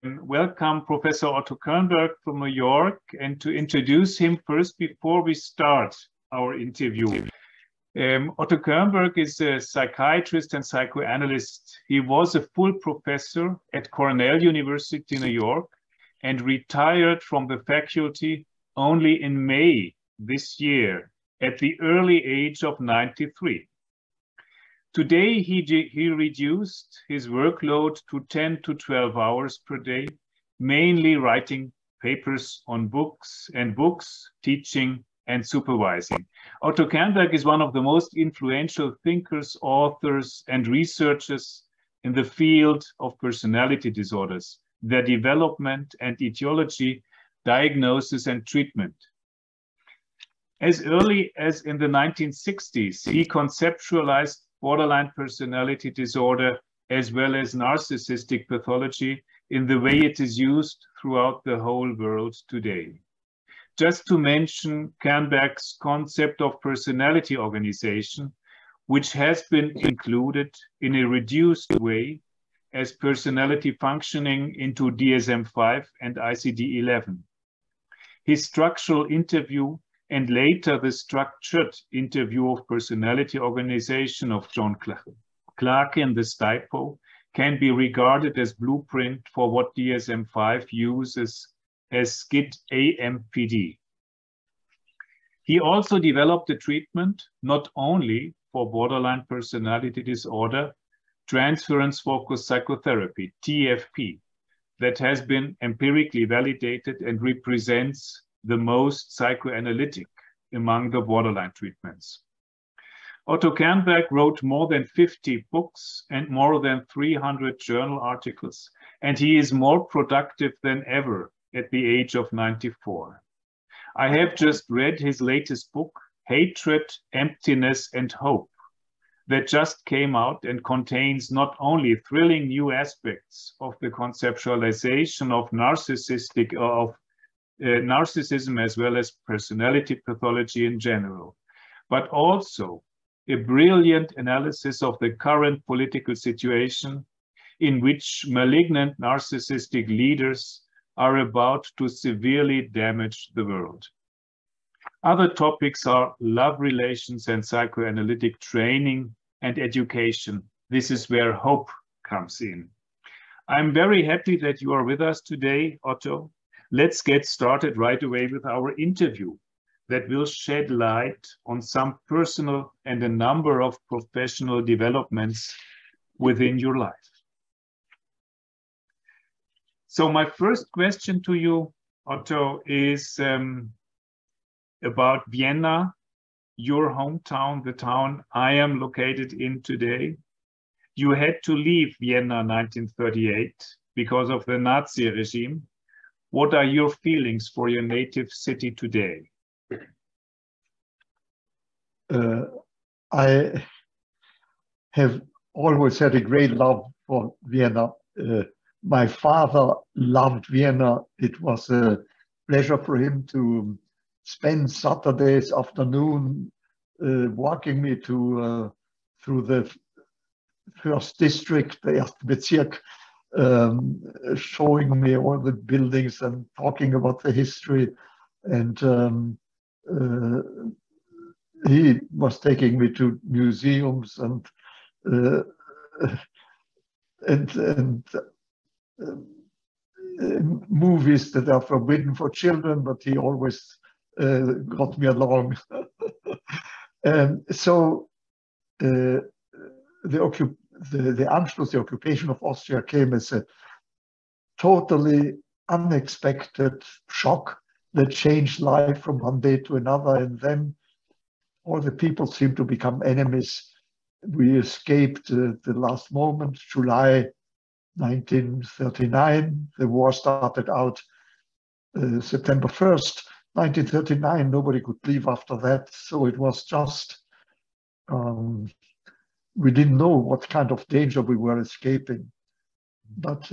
welcome Professor Otto Kernberg from New York, and to introduce him first before we start our interview. Otto Kernberg is a psychiatrist and psychoanalyst. He was a full professor at Cornell University, New York, and retired from the faculty only in May this year at the early age of 93. Today, he reduced his workload to 10 to 12 hours per day, mainly writing papers on books, teaching, and supervising. Otto Kernberg is one of the most influential thinkers, authors, and researchers in the field of personality disorders, their development and etiology, diagnosis, and treatment. As early as in the 1960s, he conceptualized borderline personality disorder as well as narcissistic pathology in the way it is used throughout the whole world today. Just to mention Kernberg's concept of personality organization, which has been included in a reduced way as personality functioning into DSM-5 and ICD-11. His structural interview and later the structured interview of personality organization of John Clarke in the STIPO can be regarded as blueprint for what DSM-5 uses as SCID-AMPD. He also developed a treatment not only for borderline personality disorder, transference-focused psychotherapy, TFP, that has been empirically validated and represents the most psychoanalytic among the borderline treatments. Otto Kernberg wrote more than 50 books and more than 300 journal articles, and he is more productive than ever at the age of 94. I have just read his latest book, Hatred, Emptiness, and Hope, that just came out and contains not only thrilling new aspects of the conceptualization of narcissism as well as personality pathology in general, but also a brilliant analysis of the current political situation in which malignant narcissistic leaders are about to severely damage the world. Other topics are love relations and psychoanalytic training and education. This is where hope comes in. I'm very happy that you are with us today, Otto. Let's get started right away with our interview that will shed light on some personal and a number of professional developments within your life. So my first question to you, Otto, is about Vienna, your hometown, the town I am located in today. You had to leave Vienna 1938 because of the Nazi regime. What are your feelings for your native city today? I have always had a great love for Vienna. My father loved Vienna. It was a pleasure for him to spend Saturdays afternoon walking me through the first district, the Erste Bezirk, showing me all the buildings and talking about the history. And he was taking me to museums and movies that are forbidden for children, but he always got me along. So the Anschluss, the occupation of Austria, came as a totally unexpected shock that changed life from one day to another, and then all the people seemed to become enemies. We escaped the last moment, July 1939. The war started out September 1st, 1939. Nobody could leave after that. So it was just, we didn't know what kind of danger we were escaping. But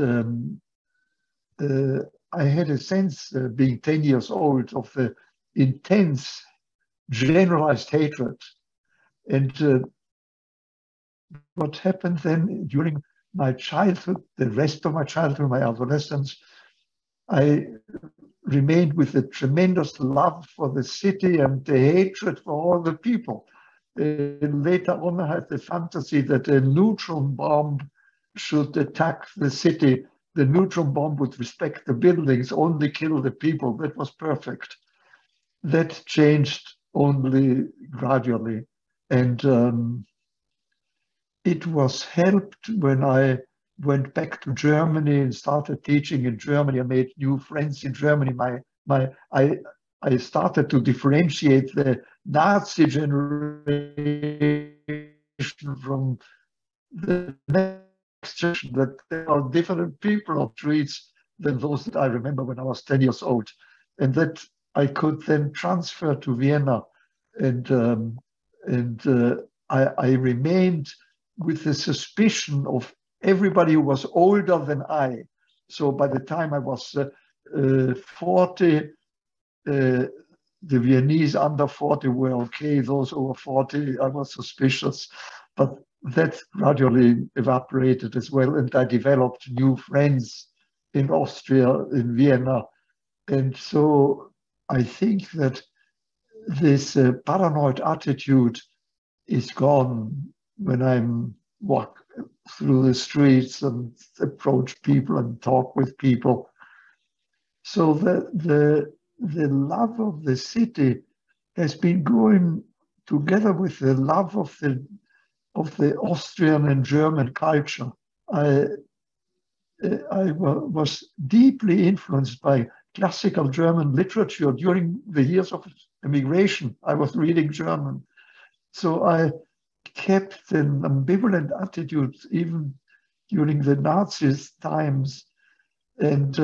I had a sense, being 10 years old, of the intense generalized hatred. And what happened then during my childhood, the rest of my childhood, my adolescence, I remained with a tremendous love for the city and the hatred for all the people. Later on, I had the fantasy that a neutron bomb should attack the city. The neutron bomb would respect the buildings, only kill the people. That was perfect. That changed only gradually. And it was helped when I went back to Germany and started teaching in Germany. I made new friends in Germany. I started to differentiate the Nazi generation from the next generation, that there are different people on streets than those that I remember when I was 10 years old. And that I could then transfer to Vienna. And I remained with the suspicion of everybody who was older than I. So by the time I was 40, the Viennese under 40 were okay. Those over 40, I was suspicious. But that gradually evaporated as well. And I developed new friends in Austria, in Vienna. And so I think that this paranoid attitude is gone when I'm walk through the streets and approach people and talk with people. So the love of the city has been going together with the love of the Austrian and German culture. I was deeply influenced by classical German literature during the years of immigration. I was reading German. So I kept an ambivalent attitude even during the Nazis times. And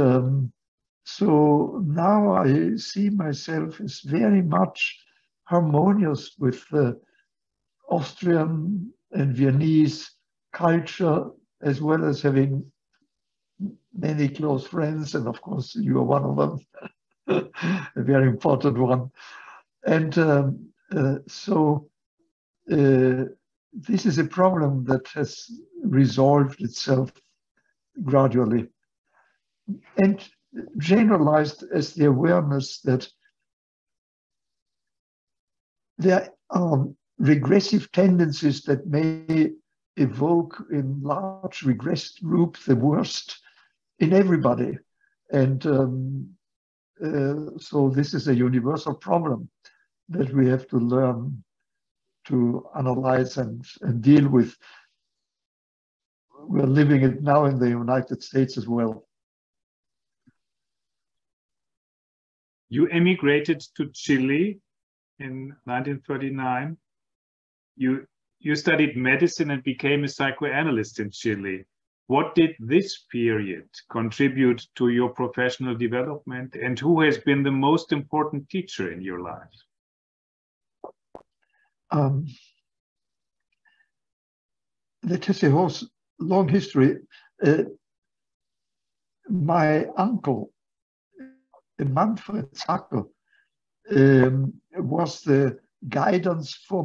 so now I see myself as very much harmonious with the Austrian and Viennese culture, as well as having many close friends. And of course, you are one of them, a very important one. And so this is a problem that has resolved itself gradually and generalized as the awareness that there are regressive tendencies that may evoke in large regressed groups the worst in everybody. And so this is a universal problem that we have to learn to analyze and deal with. We're living it now in the United States as well. You emigrated to Chile in 1939. You studied medicine and became a psychoanalyst in Chile. What did this period contribute to your professional development, and who has been the most important teacher in your life? That has a whole long history. My uncle, Manfred Zackel, was the guidance for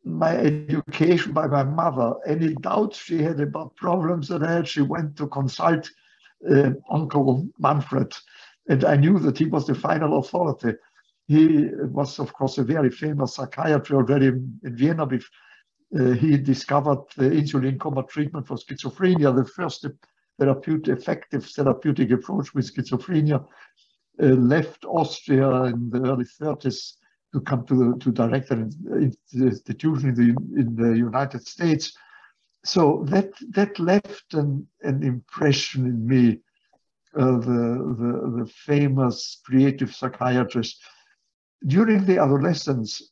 my education by my mother. Any doubts she had about problems that I had, she went to consult Uncle Manfred, and I knew that he was the final authority. He was, of course, a very famous psychiatrist already in Vienna. He discovered the insulin coma treatment for schizophrenia, the first effective therapeutic approach with schizophrenia. Left Austria in the early 30s to come to direct an institution in the United States. So that left an impression in me, the famous creative psychiatrist. During the adolescence,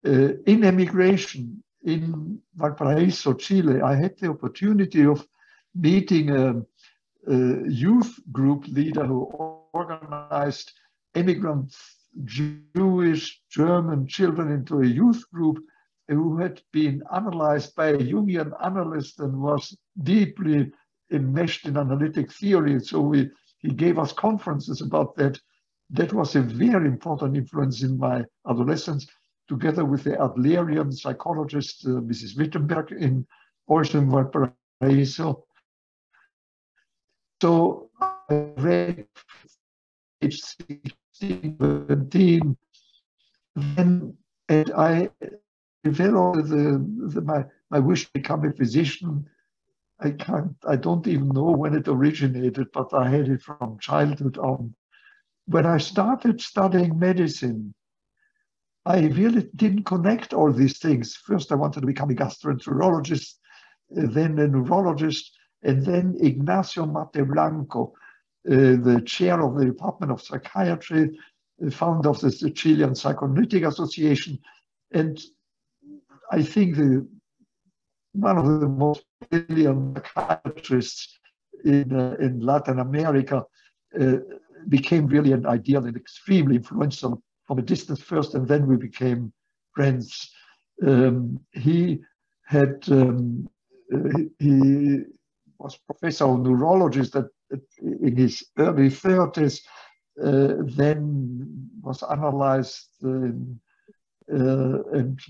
in emigration in Valparaiso, Chile, I had the opportunity of meeting a youth group leader who organized immigrant Jewish German children into a youth group, who had been analyzed by a Jungian analyst and was deeply enmeshed in analytic theory. So he gave us conferences about that. That was a very important influence in my adolescence, together with the Adlerian psychologist, Mrs. Wittenberg in also in Valparaiso. So I read age 16, 17, then, and I developed my wish to become a physician. I don't even know when it originated, but I had it from childhood on. When I started studying medicine, I really didn't connect all these things. First, I wanted to become a gastroenterologist, then a neurologist, and then Ignacio Mateblanco, the chair of the Department of Psychiatry, the founder of the Chilean Psychoanalytic Association, and I think one of the most brilliant psychiatrists in Latin America, became really an ideal and extremely influential from a distance first, and then we became friends. He was professor of neurologist in his early 30s, then was analyzed and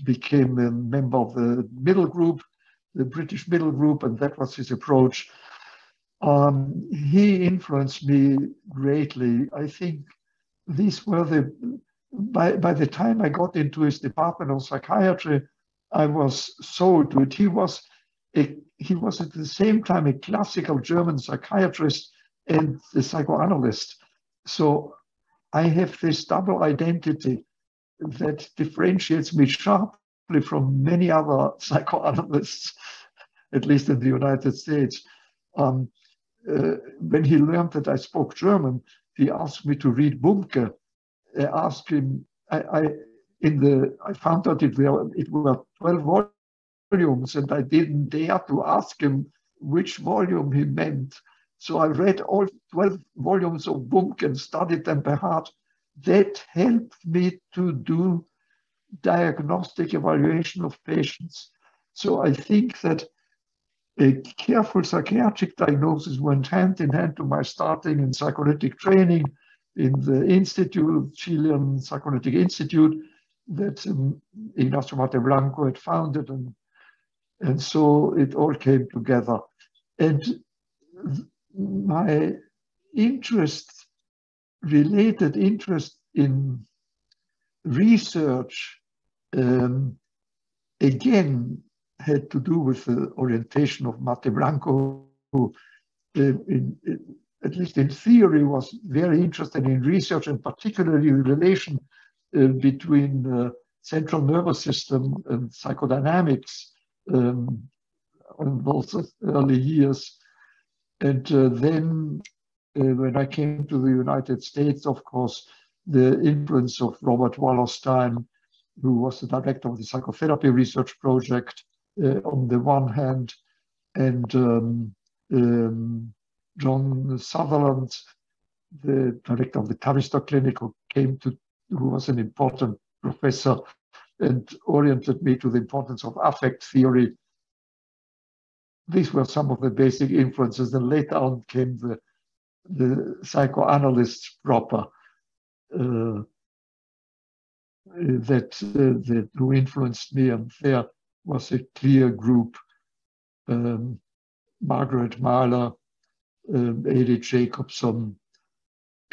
became a member of the middle group, the British middle group, and that was his approach. He influenced me greatly. I think these were by the time I got into his department of psychiatry, I was sold to it. He was at the same time a classical German psychiatrist and a psychoanalyst. So I have this double identity that differentiates me sharply from many other psychoanalysts, at least in the United States. When he learned that I spoke German, he asked me to read Bumke. I asked him, I found out it were 12 volumes, and I didn't dare to ask him which volume he meant. So I read all 12 volumes of Bumke and studied them by heart. That helped me to do diagnostic evaluation of patients. So I think that a careful psychiatric diagnosis went hand in hand to my starting in psychoanalytic training in the institute, Chilean Psychoanalytic Institute, that Ignacio Mateblanco had founded, and so it all came together. And my related interest in research, again, had to do with the orientation of Mateblanco, who, at least in theory, was very interested in research, and particularly the relation between central nervous system and psychodynamics in those early years. And then when I came to the United States, of course, the influence of Robert Wallerstein, who was the director of the Psychotherapy Research Project, on the one hand, and John Sutherland, the director of the Tavistock Clinic, who was an important professor and oriented me to the importance of affect theory. These were some of the basic influences. And later on came the psychoanalysts proper, who influenced me, and there was a clear group: Margaret Mahler, A.D. Jacobson.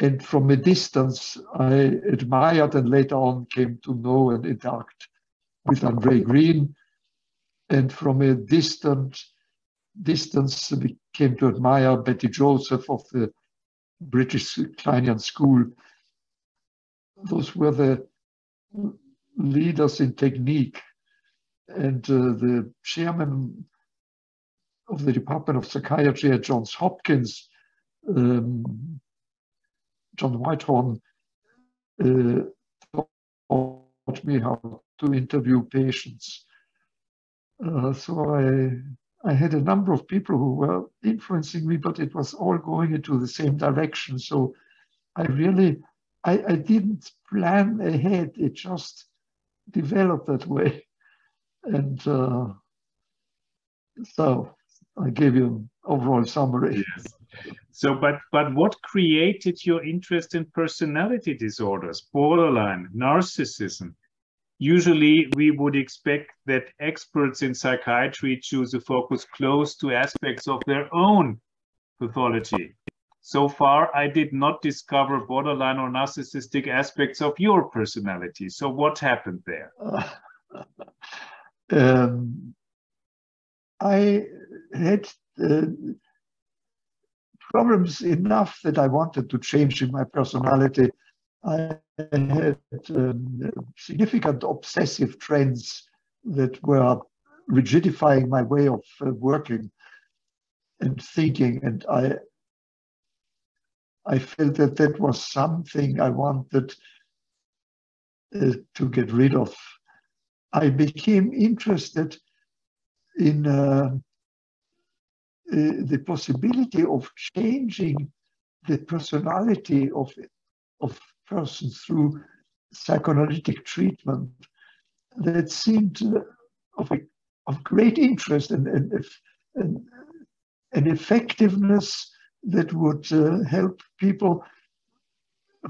And from a distance, I admired and later on came to know and interact with Andre Green. And from a distance, we came to admire Betty Joseph of the British Kleinian School. Those were the leaders in technique. And the chairman of the Department of Psychiatry at Johns Hopkins, John Whitehorn, taught me how to interview patients. So I had a number of people who were influencing me, but it was all going into the same direction. So I didn't plan ahead. It just developed that way. And so I gave you an overall summary. Yes. So, but what created your interest in personality disorders, borderline, narcissism? Usually, we would expect that experts in psychiatry choose a focus close to aspects of their own pathology. So far, I did not discover borderline or narcissistic aspects of your personality. So what happened there? I had problems enough that I wanted to change in my personality. I had significant obsessive trends that were rigidifying my way of working and thinking, and I felt that that was something I wanted to get rid of. I became interested in the possibility of changing the personality of persons through psychoanalytic treatment. That seemed of great interest and effectiveness that would help people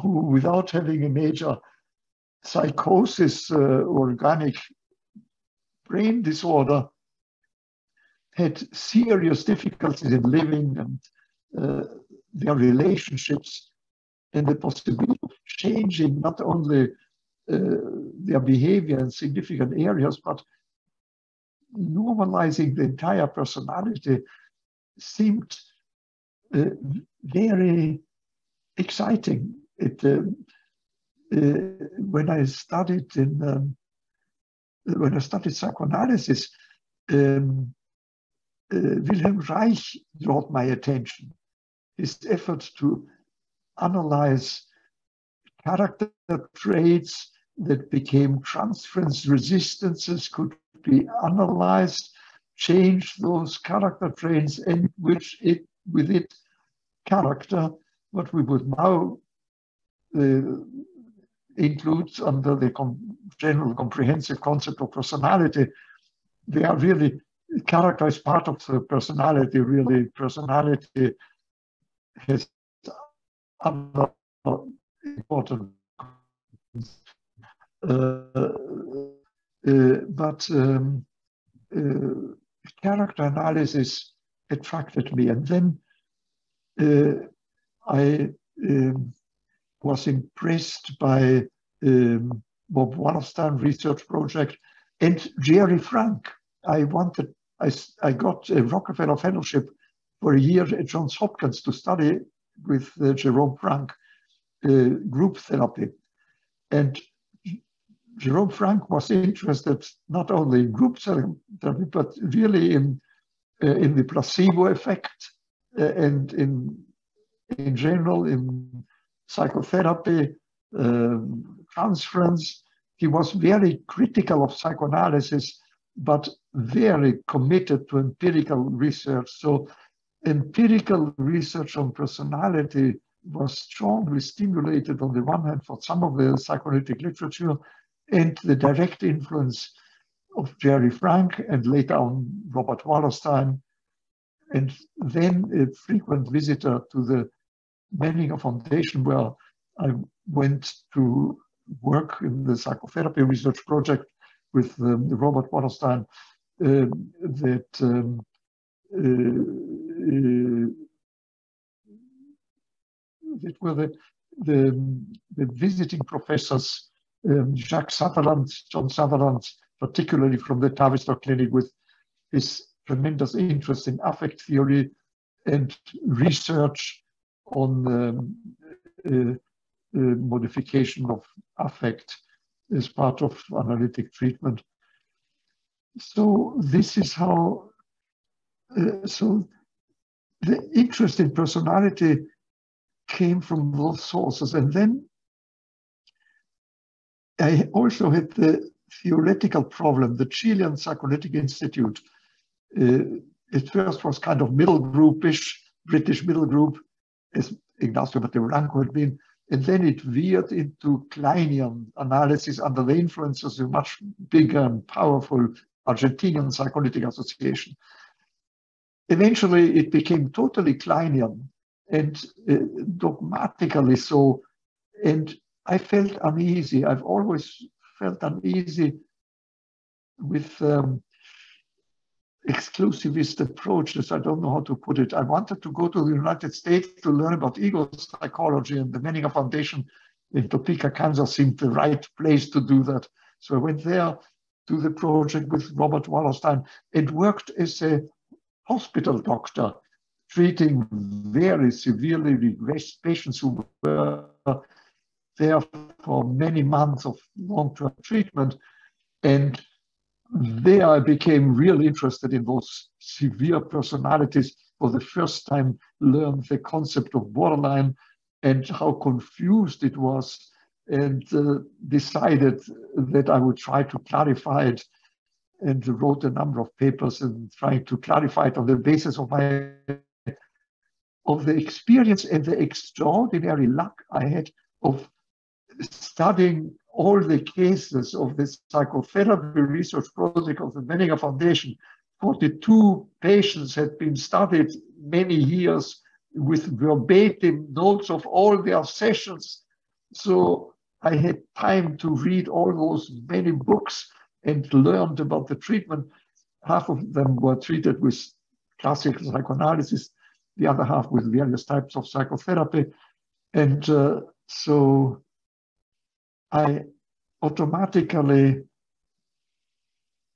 who, without having a major psychosis, organic brain disorder, had serious difficulties in living and their relationships, and the possibility of changing not only their behavior in significant areas, but normalizing the entire personality seemed very exciting. When I studied psychoanalysis, Wilhelm Reich brought my attention. His effort to analyze character traits that became transference resistances could be analyzed, change those character traits, and with it character, what we would now include under the general comprehensive concept of personality. They are really, character is part of the personality, really. Personality has other important but character analysis attracted me, and then I was impressed by Bob Wallerstein research project and Jerry Frank. I got a Rockefeller Fellowship for a year at Johns Hopkins to study with Jerome Frank group therapy. And Jerome Frank was interested not only in group therapy, but really in the placebo effect and in general in psychotherapy, transference. He was very critical of psychoanalysis, but very committed to empirical research. So empirical research on personality was strongly stimulated on the one hand for some of the psychoanalytic literature and the direct influence of Jerry Frank and later on Robert Wallerstein, and then a frequent visitor to the Menninger Foundation, where I went to work in the psychotherapy research project with Robert Wallerstein, that were the visiting professors, Jacques Sutherland, John Sutherland, particularly from the Tavistock Clinic, with his tremendous interest in affect theory and research on modification of affect as part of analytic treatment. So this is how, so the interest in personality came from those sources. And then I also had the theoretical problem. The Chilean Psychoanalytic Institute at first was kind of middle groupish, British middle group, as Ignacio Blanco had been, and then it veered into Kleinian analysis under the influences of a much bigger and powerful Argentinian Psychoanalytic Association. Eventually, it became totally Kleinian and dogmatically so, and I felt uneasy. I've always felt uneasy with exclusivist approaches. I don't know how to put it. I wanted to go to the United States to learn about ego psychology, and the Menninger Foundation in Topeka, Kansas seemed the right place to do that. So I went there to the project with Robert Wallerstein and worked as a hospital doctor, treating very severely regressed patients who were there for many months of long-term treatment. And there I became really interested in those severe personalities. For the first time, learned the concept of borderline and how confused it was, and decided that I would try to clarify it, and wrote a number of papers and trying to clarify it on the basis of the experience and the extraordinary luck I had of studying all the cases of the psychotherapy research project of the Menninger Foundation. 42 patients had been studied many years with verbatim notes of all their sessions. So I had time to read all those many books and learned about the treatment. Half of them were treated with classical psychoanalysis, the other half with various types of psychotherapy. And so I automatically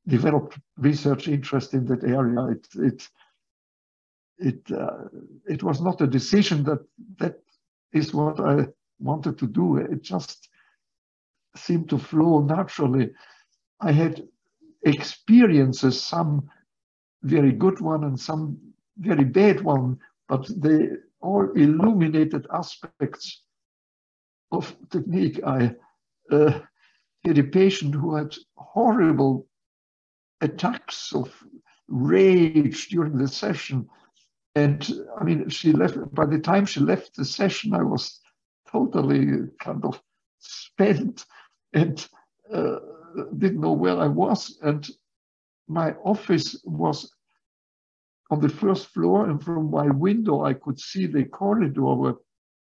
developed research interest in that area. It was not a decision that is what I wanted to do. It just seemed to flow naturally. I had experiences, some very good one and some very bad one, but they all illuminated aspects of technique. I had a patient who had horrible attacks of rage during the session. And I mean, she left, by the time she left the session, I was totally kind of spent and didn't know where I was. And my office was on the first floor, and from my window, I could see the corridor where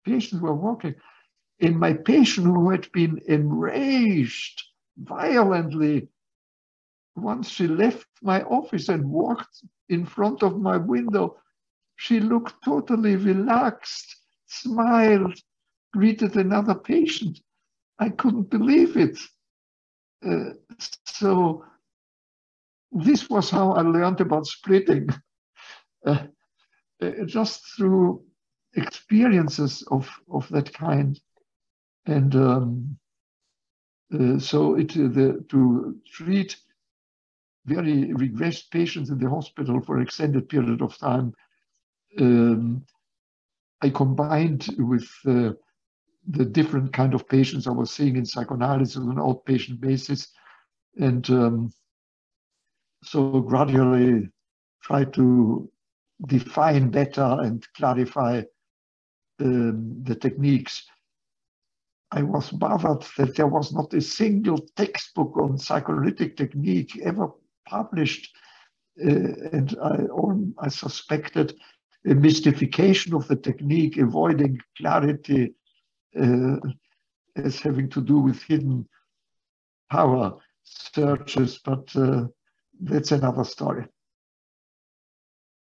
patients were walking. And my patient, who had been enraged violently, once she left my office and walked in front of my window, she looked totally relaxed, smiled, greeted another patient. I couldn't believe it. So this was how I learned about splitting, just through experiences of that kind. And so to treat very regressed patients in the hospital for an extended period of time, I combined with the different kind of patients I was seeing in psychoanalysis on an outpatient basis, and so gradually try to define better and clarify the techniques. I was bothered that there was not a single textbook on psychoanalytic technique ever published, and I suspected a mystification of the technique, avoiding clarity as having to do with hidden power searches, but that's another story.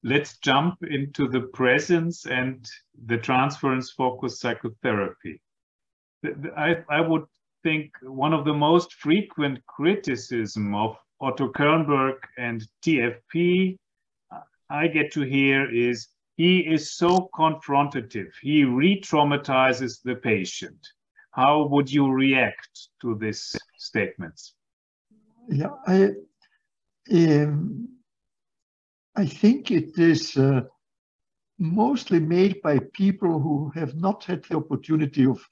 Let's jump into the presence and the transference-focused psychotherapy. I would think one of the most frequent criticism of Otto Kernberg and TFP I get to hear is he is so confrontative. He re-traumatizes the patient. How would you react to these statements? Yeah, I think it is mostly made by people who have not had the opportunity of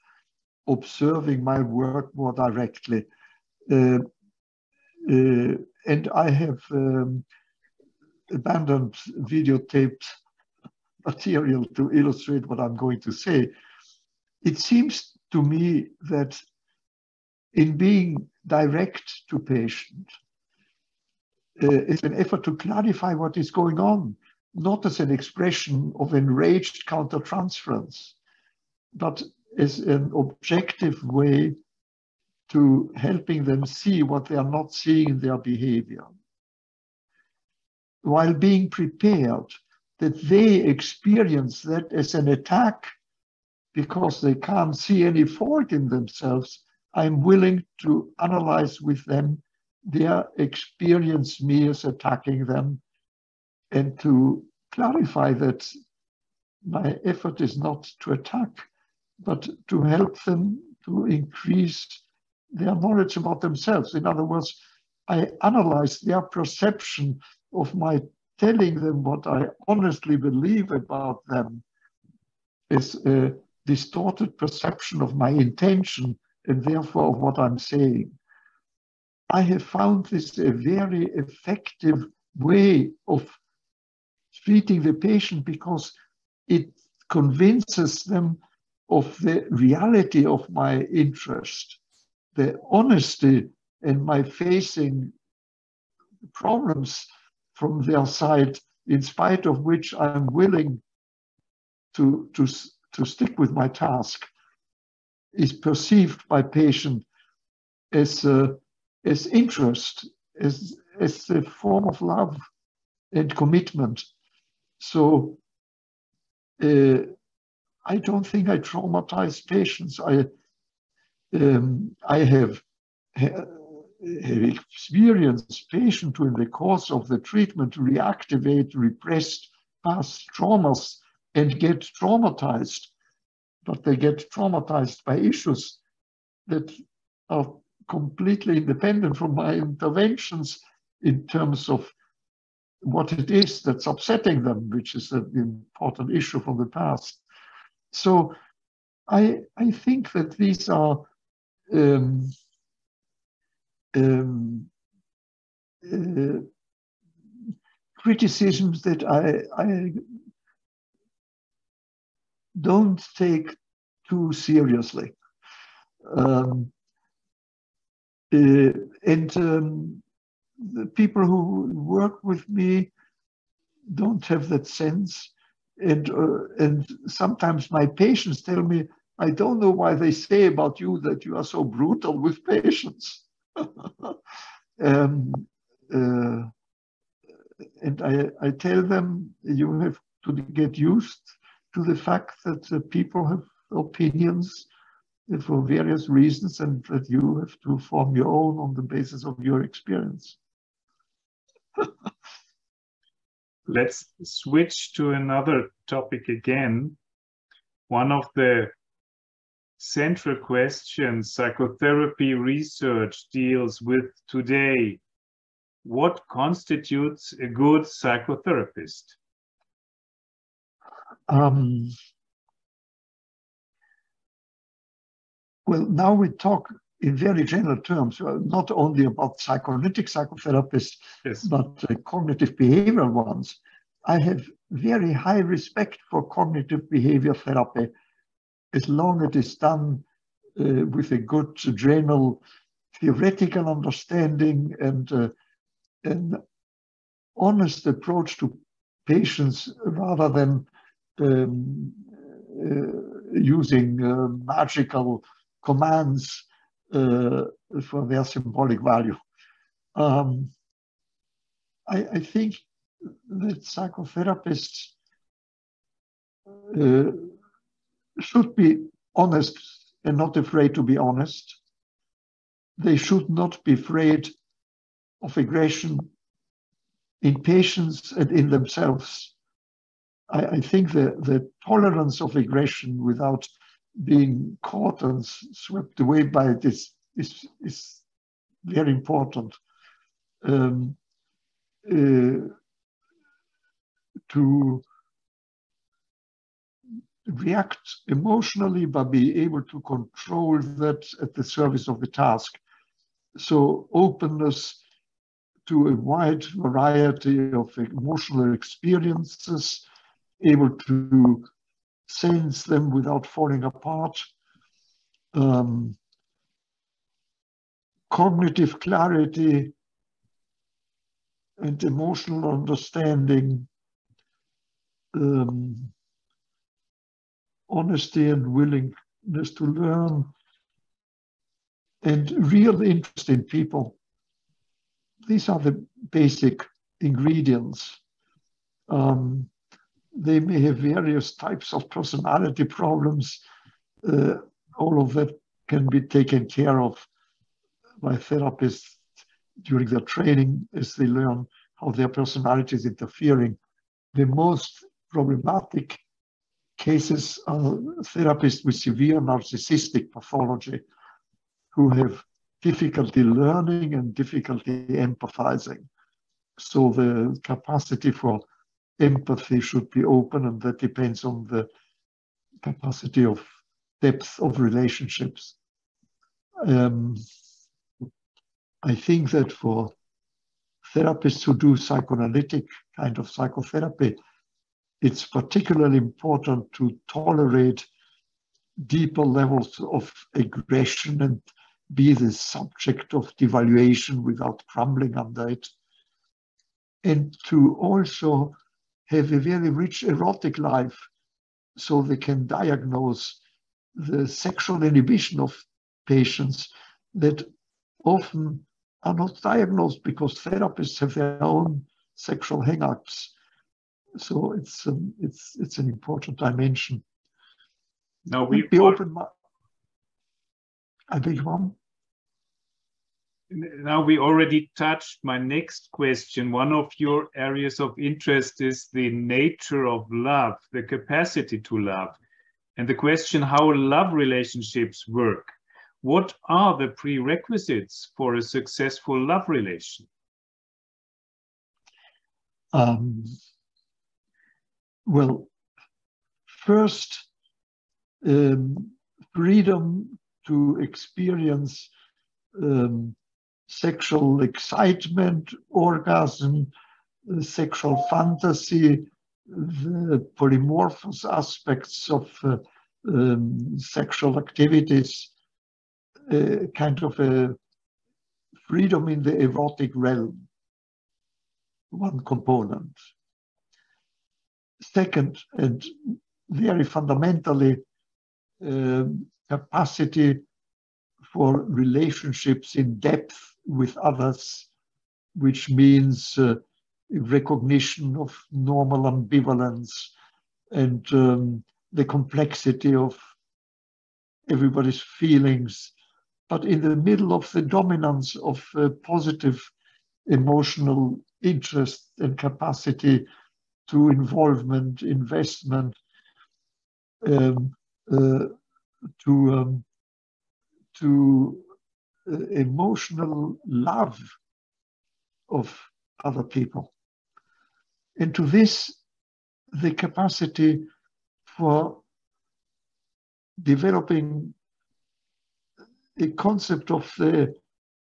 observing my work more directly. And I have abandoned videotaped material to illustrate what I'm going to say. It seems to me that in being direct to patient, it's an effort to clarify what is going on, not as an expression of enraged countertransference, but as an objective way to helping them see what they are not seeing in their behavior, while being prepared that they experience that as an attack because they can't see any fault in themselves. I'm willing to analyze with them their experience, me as attacking them, and to clarify that my effort is not to attack, but to help them to increase their knowledge about themselves. In other words, I analyze their perception of my telling them what I honestly believe about them is a distorted perception of my intention and therefore of what I'm saying. I have found this a very effective way of treating the patient because it convinces them of the reality of my interest, the honesty in my facing problems from their side, in spite of which I'm willing to stick with my task, is perceived by patient as interest, as a form of love and commitment. So I don't think I traumatize patients. I have experienced patients who in the course of the treatment reactivate repressed past traumas and get traumatized, but they get traumatized by issues that are completely independent from my interventions in terms of what it is that's upsetting them, which is an important issue from the past. So I think that these are criticisms that I don't take too seriously. The people who work with me don't have that sense. And sometimes my patients tell me, I don't know why they say about you that you are so brutal with patients. And I tell them, you have to get used to the fact that people have opinions for various reasons and that you have to form your own on the basis of your experience. Let's switch to another topic again. One of the central questions psychotherapy research deals with today: what constitutes a good psychotherapist? Well, now we talk in very general terms, not only about psychoanalytic psychotherapists, yes, but cognitive behavioral ones. I have very high respect for cognitive behavior therapy, as long as it is done with a good general theoretical understanding and an honest approach to patients, rather than using magical commands for their symbolic value. I think that psychotherapists should be honest and not afraid to be honest. They should not be afraid of aggression in patients and in themselves. I think the tolerance of aggression without being caught and swept away by it is very important. To react emotionally, but be able to control that at the service of the task. So openness to a wide variety of emotional experiences, able to sense them without falling apart. Cognitive clarity and emotional understanding, honesty and willingness to learn, and real interest in people. These are the basic ingredients. They may have various types of personality problems. All of that can be taken care of by therapists during their training as they learn how their personality is interfering. The most problematic cases are therapists with severe narcissistic pathology who have difficulty learning and difficulty empathizing. So the capacity for empathy should be open, and that depends on the capacity of depth of relationships. I think that for therapists who do psychoanalytic kind of psychotherapy, it's particularly important to tolerate deeper levels of aggression and be the subject of devaluation without crumbling under it, and to also have a very rich erotic life so they can diagnose the sexual inhibition of patients that often are not diagnosed because therapists have their own sexual hang-ups. So it's an important dimension. Now we open. I beg one. Now we already touched my next question. One of your areas of interest is the nature of love, the capacity to love, and the question how love relationships work. What are the prerequisites for a successful love relation? Well, first, freedom to experience sexual excitement, orgasm, sexual fantasy, the polymorphous aspects of sexual activities, kind of a freedom in the erotic realm, one component. Second, and very fundamentally, capacity for relationships in depth with others, which means recognition of normal ambivalence and the complexity of everybody's feelings, but in the middle of the dominance of positive emotional interest and capacity to involvement, investment, to emotional love of other people. And to this, the capacity for developing a concept of the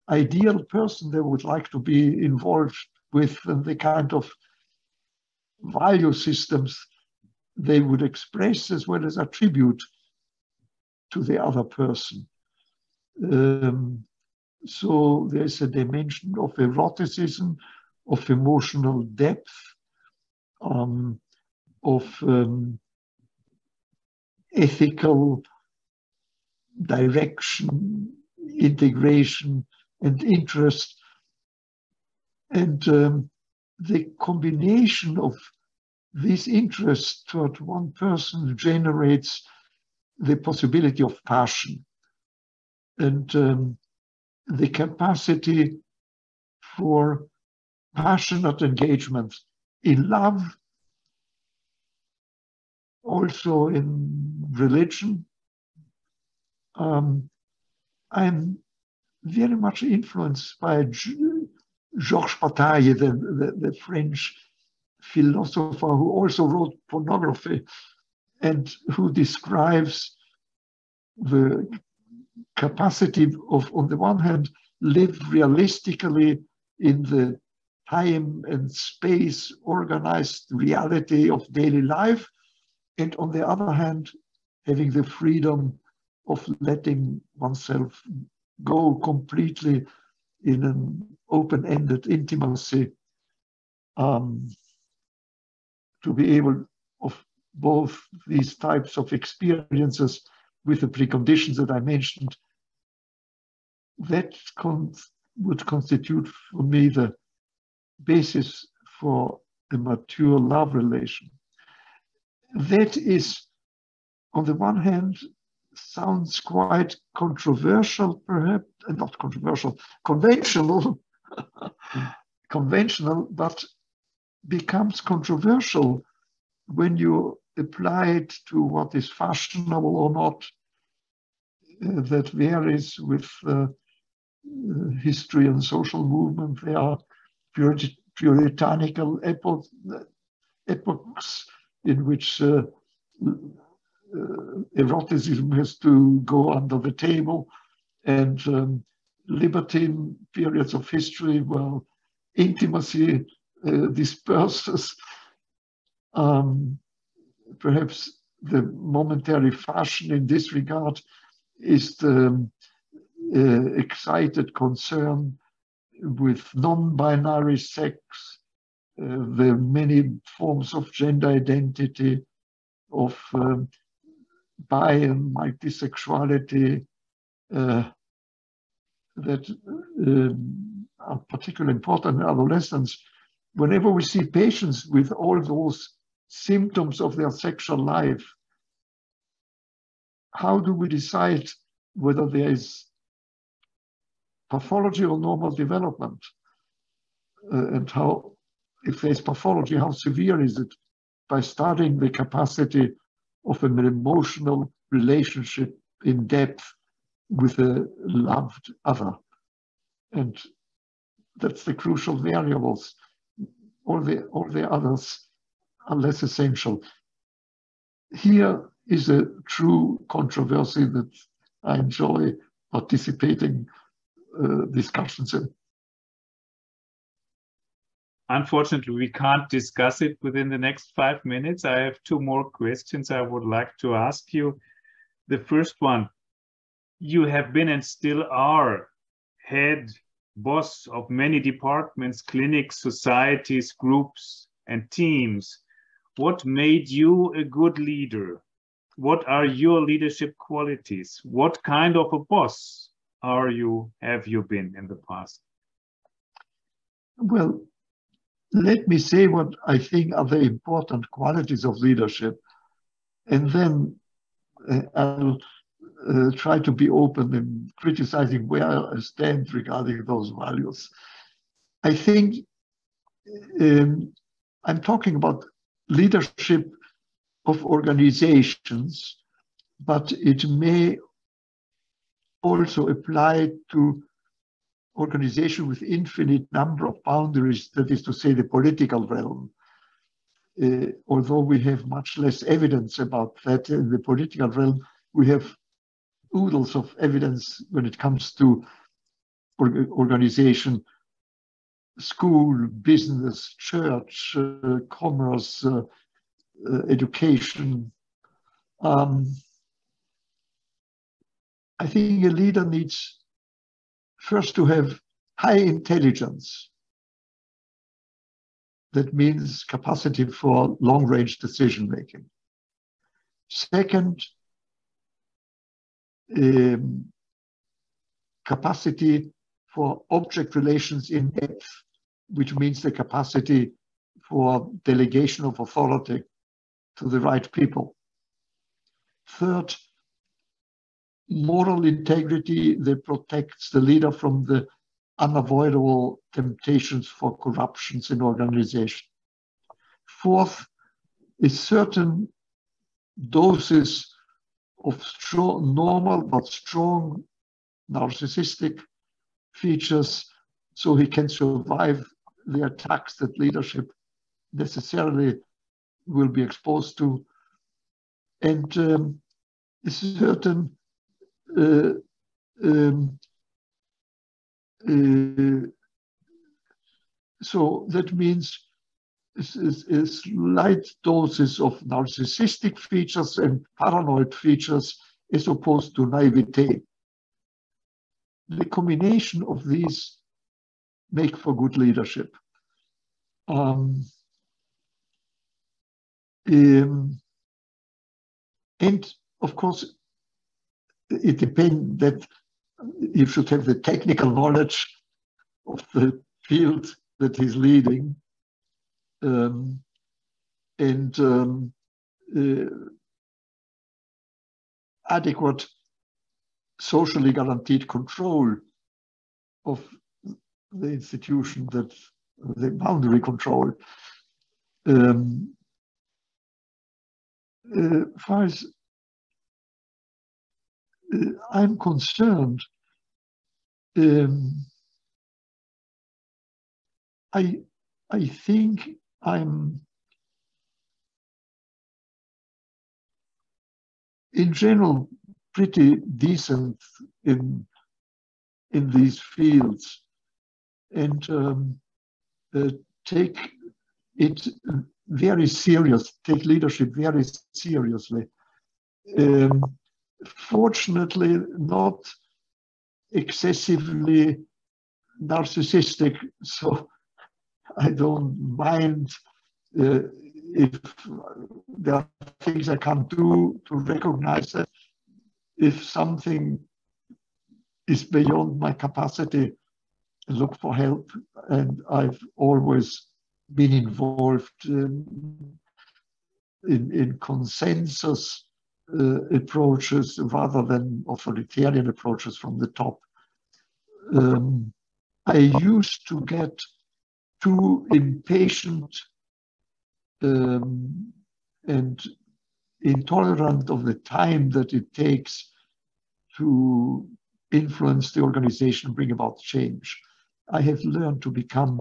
ideal person they would like to be involved with and the kind of value systems they would express as well as attribute to the other person. So there's a dimension of eroticism, of emotional depth, of ethical direction, integration, and interest. And the combination of these interests toward one person generates the possibility of passion and the capacity for passionate engagement in love, also in religion. I'm very much influenced by Georges Bataille, the French philosopher who also wrote pornography and who describes the capacity of, on the one hand, live realistically in the time and space organized reality of daily life, and on the other hand, having the freedom of letting oneself go completely in an open-ended intimacy, to be able of both these types of experiences with the preconditions that I mentioned, that would constitute for me the basis for a mature love relation. That is, on the one hand, sounds quite controversial, perhaps, not controversial, conventional, conventional, but becomes controversial when you apply it to what is fashionable or not. That varies with history and social movement. There are puritanical epochs in which eroticism has to go under the table, and libertine periods of history where intimacy disperses. Perhaps the momentary fashion in this regard is the excited concern with non-binary sex, the many forms of gender identity, of bi and multisexuality that are particularly important in adolescence. Whenever we see patients with all those symptoms of their sexual life, how do we decide whether there is pathology or normal development? And how, if there's pathology, how severe is it? By studying the capacity of an emotional relationship in depth with a loved other. And that's the crucial variables. All the others are less essential. Here is a true controversy that I enjoy participating discussions in. Unfortunately, we can't discuss it within the next 5 minutes. I have 2 more questions I would like to ask you. The first one, you have been and still are head boss of many departments, clinics, societies, groups, and teams. What made you a good leader? What are your leadership qualities? What kind of a boss have you been in the past? Well, let me say what I think are the important qualities of leadership, and then I'll try to be open in criticizing where I stand regarding those values. I think I'm talking about leadership of organizations, but it may also apply to organization with infinite number of boundaries, that is to say, the political realm. Although we have much less evidence about that in the political realm, we have oodles of evidence when it comes to organization, school, business, church, commerce, education. I think a leader needs first to have high intelligence. That means capacity for long-range decision-making. Second, capacity for object relations in depth, which means the capacity for delegation of authority to the right people. Third, moral integrity that protects the leader from the unavoidable temptations for corruptions in organization. Fourth, a certain doses of strong, normal but strong narcissistic features so he can survive the attacks that leadership necessarily will be exposed to. And a certain so that means a slight doses of narcissistic features and paranoid features as opposed to naivete. The combination of these make for good leadership. And of course, it depends that he should have the technical knowledge of the field that he's leading, and adequate socially guaranteed control of the institution, that the boundary control. Far as I'm concerned, I think I'm in general pretty decent in these fields, and take it very serious, take leadership very seriously. Fortunately, not excessively narcissistic, so I don't mind if there are things I can't do to recognize that. If something is beyond my capacity, look for help. And I've always been involved in consensus approaches rather than authoritarian approaches from the top. I used to get too impatient and intolerant of the time that it takes to influence the organization, bring about change. I have learned to become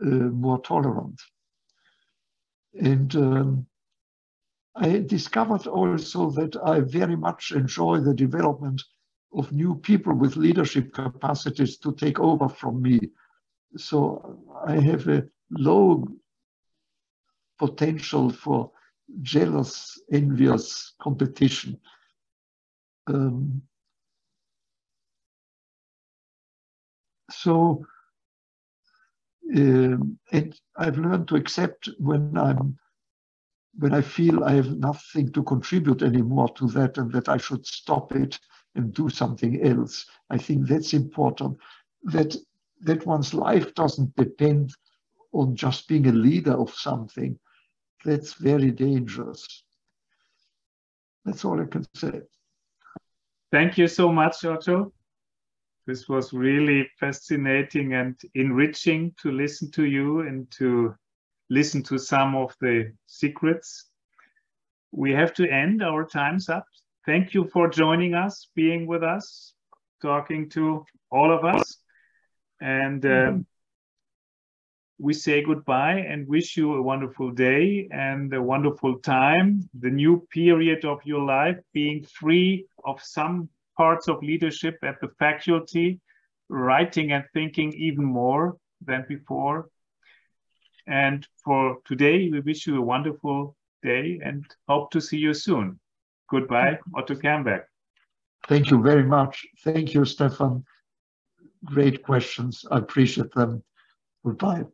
more tolerant. And I discovered also that I very much enjoy the development of new people with leadership capacities to take over from me. So I have a low potential for jealous, envious competition. And I've learned to accept when I feel I have nothing to contribute anymore to that, and that I should stop it and do something else. I think that's important, that one's life doesn't depend on just being a leader of something. That's very dangerous. That's all I can say. Thank you so much, Otto. This was really fascinating and enriching to listen to you and to listen to some of the secrets. We have to end. Our time's up. Thank you for joining us, being with us, talking to all of us. And we say goodbye and wish you a wonderful day and a wonderful time, the new period of your life, being free of some parts of leadership at the faculty, writing and thinking even more than before. And for today, we wish you a wonderful day and hope to see you soon. Goodbye, Otto Kernberg. Thank you very much. Thank you, Stephan. Great questions. I appreciate them. Goodbye.